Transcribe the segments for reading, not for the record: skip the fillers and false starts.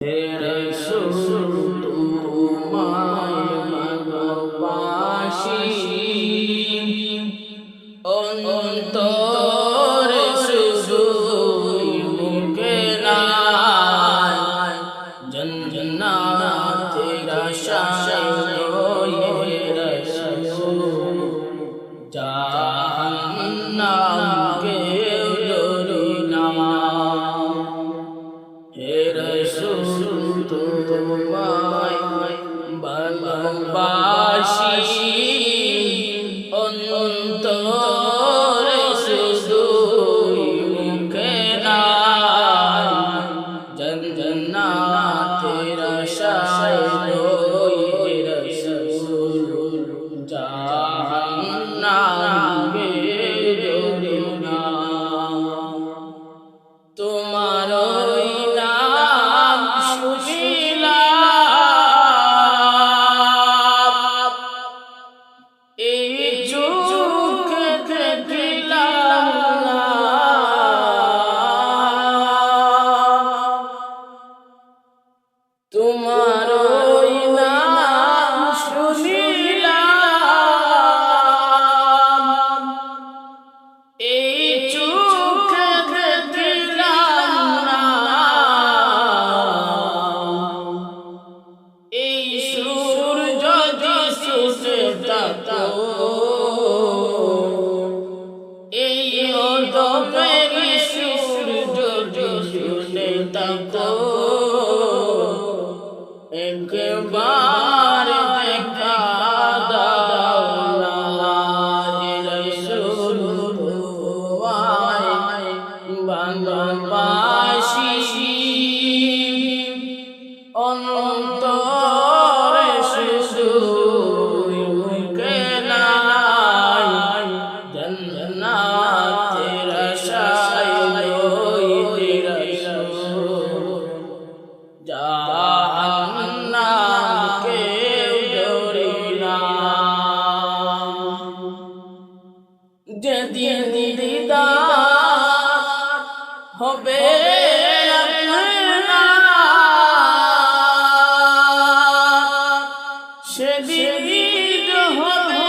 হে রাসূল তোমায় ভালোবাসি অন্তরে শুধুই মুখে নাই জান্নাতের আশায় হে রাসূল জাহান্নামকে ডরি না হে রাসূল তোমায় ভালোবাসি অন্তরে শুধুই মুখে নাই জান্নাতের আশায় হে রাসূল জাহান্নামকে ডরি না তোমার তোমার নাম শুনিলাম এই চোখে দেখিলাম না এই সুর যদি শুনে থাকো এই অদমের সুর যদি শুনে থাকো একবার দেখা দাও না হে রাসূল তোমায় ভালোবাসি অন্তরে শুধুই মুখে নাই জান্নাতের আশায় হে রাসূল জাহান্নামকে ডরি না যেদিন দিদার হবে সেদিন হবে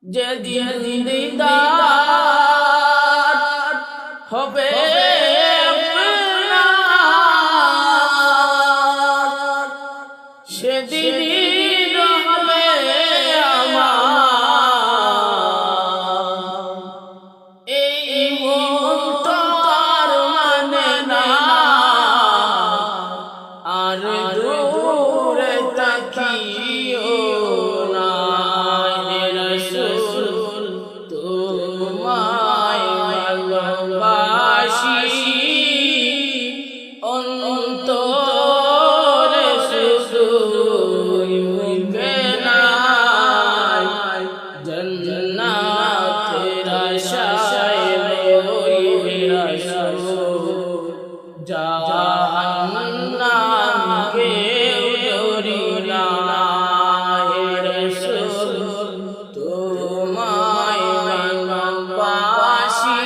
যেদিন দিদার হবে সেদিন হবে আমার এই মন তো আর মানে না আর দূরে তাকিও না হে রাসূল তোমায় ভালোবাসি অন্তরে শুধুই মুখে নাই জান্নাতের আশায় হে রাসূল জাহান্নামকে ডরি না হে রাসূল তোমায় ভালোবাসি